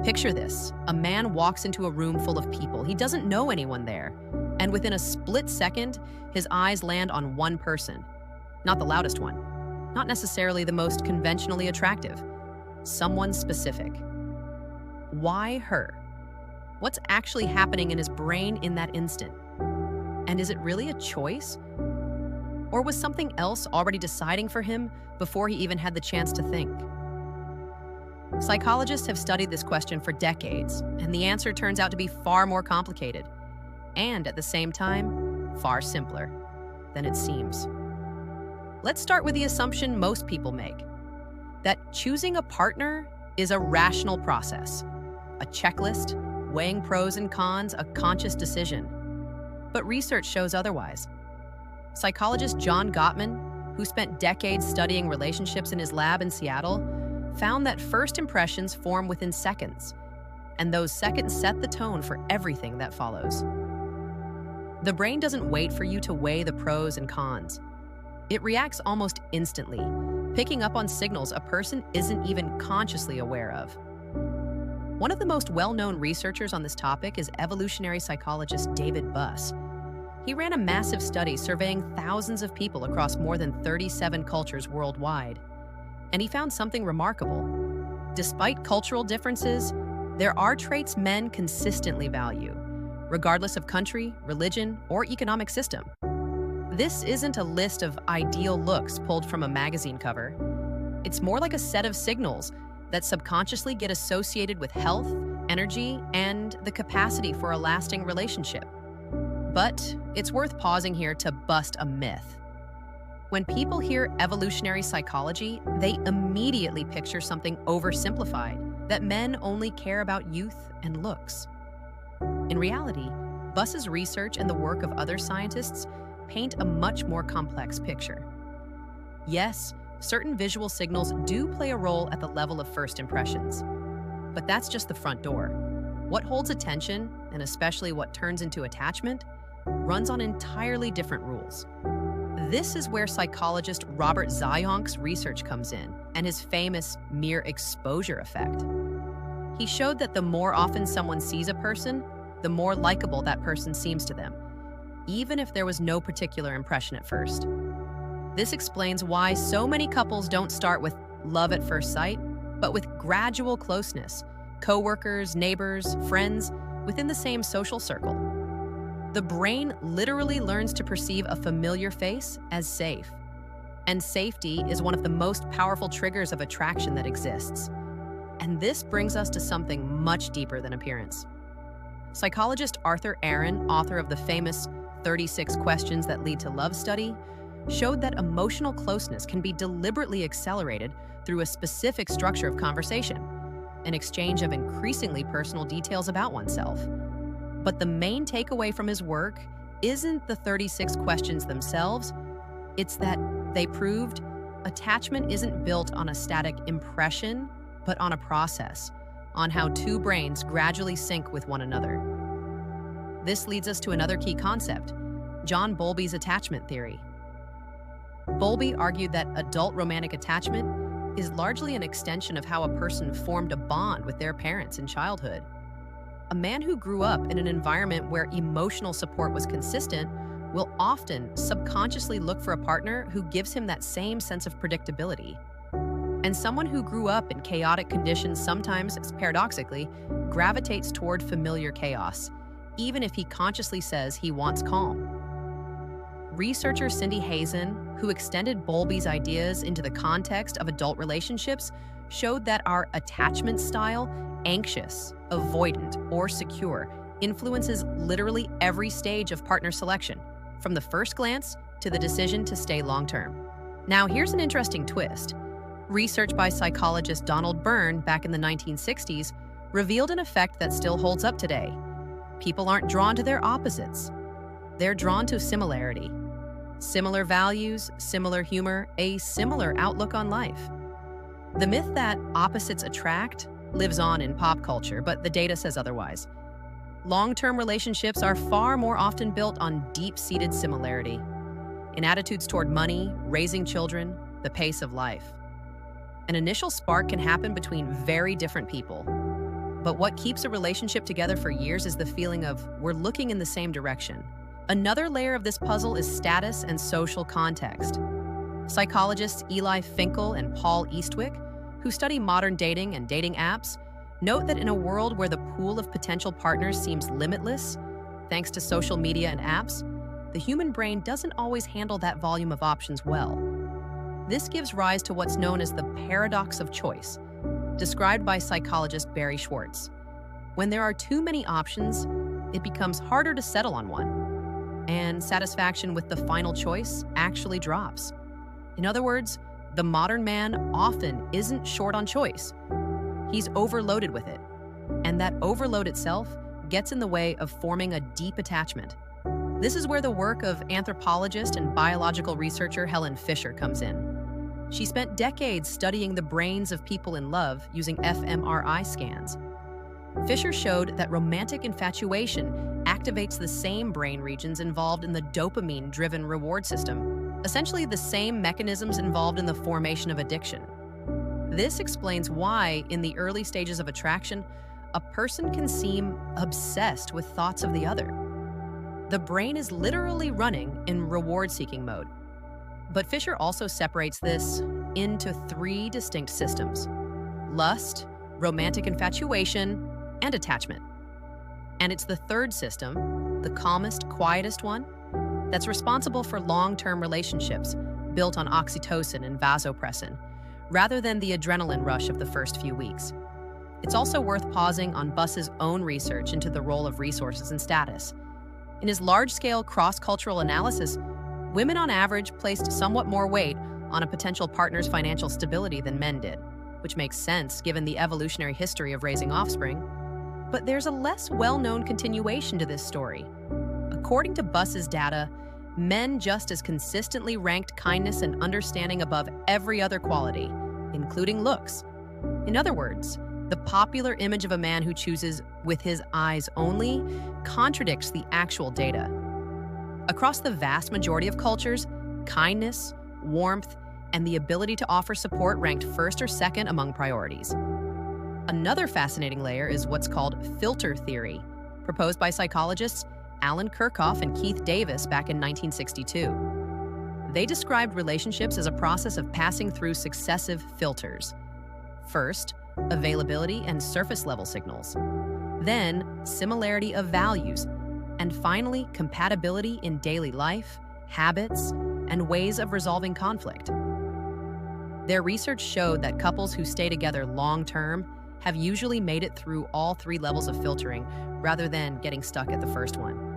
Picture this. A man walks into a room full of people. He doesn't know anyone there. And within a split second, his eyes land on one person. Not the loudest one. Not necessarily the most conventionally attractive. Someone specific. Why her? What's actually happening in his brain in that instant? And is it really a choice? Or was something else already deciding for him before he even had the chance to think? Psychologists have studied this question for decades, and the answer turns out to be far more complicated, and at the same time, far simpler than it seems. Let's start with the assumption most people make, that choosing a partner is a rational process, a checklist, weighing pros and cons, a conscious decision. But research shows otherwise. Psychologist John Gottman, who spent decades studying relationships in his lab in Seattle, found that first impressions form within seconds, and those seconds set the tone for everything that follows. The brain doesn't wait for you to weigh the pros and cons. It reacts almost instantly, picking up on signals a person isn't even consciously aware of. One of the most well-known researchers on this topic is evolutionary psychologist David Buss. He ran a massive study surveying thousands of people across more than 37 cultures worldwide. And he found something remarkable. Despite cultural differences, there are traits men consistently value, regardless of country, religion, or economic system. This isn't a list of ideal looks pulled from a magazine cover. It's more like a set of signals that subconsciously get associated with health, energy, and the capacity for a lasting relationship. But it's worth pausing here to bust a myth. When people hear evolutionary psychology, they immediately picture something oversimplified, that men only care about youth and looks. In reality, Buss's research and the work of other scientists paint a much more complex picture. Yes, certain visual signals do play a role at the level of first impressions, but that's just the front door. What holds attention, and especially what turns into attachment, runs on entirely different rules. This is where psychologist Robert Zajonc's research comes in, and his famous mere exposure effect. He showed that the more often someone sees a person, the more likable that person seems to them, even if there was no particular impression at first. This explains why so many couples don't start with love at first sight, but with gradual closeness, coworkers, neighbors, friends, within the same social circle. The brain literally learns to perceive a familiar face as safe. And safety is one of the most powerful triggers of attraction that exists. And this brings us to something much deeper than appearance. Psychologist Aron, author of the famous 36 Questions That Lead to Love study, showed that emotional closeness can be deliberately accelerated through a specific structure of conversation, an exchange of increasingly personal details about oneself. But the main takeaway from his work isn't the 36 questions themselves, it's that they proved attachment isn't built on a static impression, but on a process, on how two brains gradually sync with one another. This leads us to another key concept, John Bowlby's attachment theory. Bowlby argued that adult romantic attachment is largely an extension of how a person formed a bond with their parents in childhood. A man who grew up in an environment where emotional support was consistent will often subconsciously look for a partner who gives him that same sense of predictability. And someone who grew up in chaotic conditions sometimes, paradoxically, gravitates toward familiar chaos, even if he consciously says he wants calm. Researcher Cindy Hazan, who extended Bowlby's ideas into the context of adult relationships, showed that our attachment style, anxious, avoidant, or secure, influences literally every stage of partner selection, from the first glance to the decision to stay long-term. Now, here's an interesting twist. Research by psychologist Byrne back in the 1960s revealed an effect that still holds up today. People aren't drawn to their opposites. They're drawn to similarity. Similar values, similar humor, a similar outlook on life. The myth that opposites attract lives on in pop culture, but the data says otherwise. Long-term relationships are far more often built on deep-seated similarity in attitudes toward money, raising children, the pace of life. An initial spark can happen between very different people, But what keeps a relationship together for years is the feeling of we're looking in the same direction. Another layer of this puzzle is status and social context. Psychologists Eli Finkel and Paul Eastwick, who study modern dating and dating apps, note that in a world where the pool of potential partners seems limitless, thanks to social media and apps, the human brain doesn't always handle that volume of options well. This gives rise to what's known as the paradox of choice, described by psychologist Barry Schwartz. When there are too many options, it becomes harder to settle on one, and satisfaction with the final choice actually drops. In other words, the modern man often isn't short on choice. He's overloaded with it, and that overload itself gets in the way of forming a deep attachment. This is where the work of anthropologist and biological researcher Helen Fisher comes in. She spent decades studying the brains of people in love using fMRI scans. Fisher showed that romantic infatuation activates the same brain regions involved in the dopamine-driven reward system, essentially the same mechanisms involved in the formation of addiction. This explains why, in the early stages of attraction, a person can seem obsessed with thoughts of the other. The brain is literally running in reward-seeking mode. But Fisher also separates this into 3 distinct systems: lust, romantic infatuation, and attachment. And it's the third system, the calmest, quietest one, that's responsible for long-term relationships built on oxytocin and vasopressin, rather than the adrenaline rush of the first few weeks. It's also worth pausing on Buss's own research into the role of resources and status. In his large-scale cross-cultural analysis, women on average placed somewhat more weight on a potential partner's financial stability than men did, which makes sense given the evolutionary history of raising offspring. But there's a less well-known continuation to this story. According to Buss's data, men just as consistently ranked kindness and understanding above every other quality, including looks. In other words, the popular image of a man who chooses with his eyes only contradicts the actual data. Across the vast majority of cultures, kindness, warmth, and the ability to offer support ranked first or second among priorities. Another fascinating layer is what's called filter theory, proposed by psychologists Alan Kirchhoff and Keith Davis back in 1962. They described relationships as a process of passing through successive filters. First, availability and surface level signals. Then, similarity of values. And finally, compatibility in daily life, habits, and ways of resolving conflict. Their research showed that couples who stay together long-term have usually made it through all 3 levels of filtering rather than getting stuck at the first one.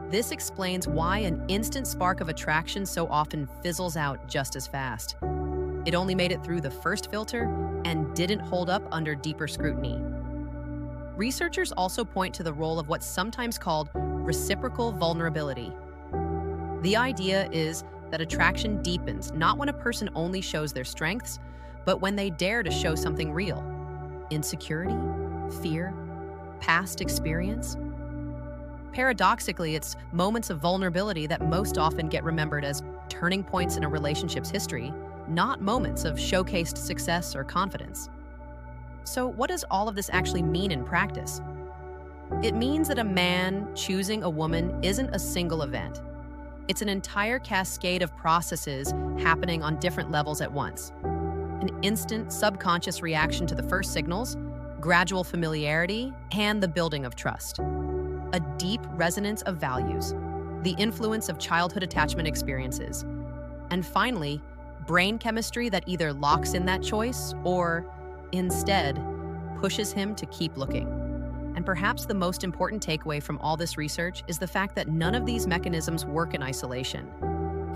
This explains why an instant spark of attraction so often fizzles out just as fast. It only made it through the first filter and didn't hold up under deeper scrutiny. Researchers also point to the role of what's sometimes called reciprocal vulnerability. The idea is that attraction deepens not when a person only shows their strengths, but when they dare to show something real. Insecurity, fear, past experience. Paradoxically, it's moments of vulnerability that most often get remembered as turning points in a relationship's history, not moments of showcased success or confidence. So what does all of this actually mean in practice? It means that a man choosing a woman isn't a single event. It's an entire cascade of processes happening on different levels at once. An instant subconscious reaction to the first signals, gradual familiarity, and the building of trust. A deep resonance of values, the influence of childhood attachment experiences, and finally, brain chemistry that either locks in that choice or, instead, pushes him to keep looking. And perhaps the most important takeaway from all this research is the fact that none of these mechanisms work in isolation,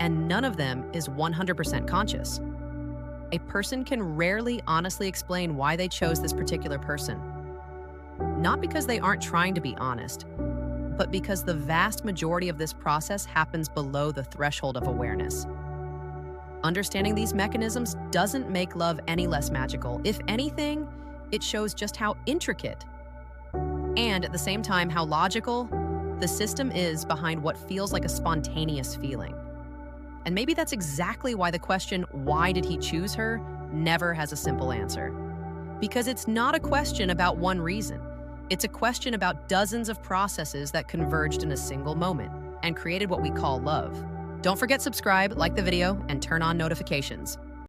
and none of them is 100% conscious. A person can rarely honestly explain why they chose this particular person. Not because they aren't trying to be honest, but because the vast majority of this process happens below the threshold of awareness. Understanding these mechanisms doesn't make love any less magical. If anything, it shows just how intricate and at the same time how logical the system is behind what feels like a spontaneous feeling. And maybe that's exactly why the question, why did he choose her, never has a simple answer. Because it's not a question about one reason. It's a question about dozens of processes that converged in a single moment and created what we call love. Don't forget subscribe, like the video, and turn on notifications.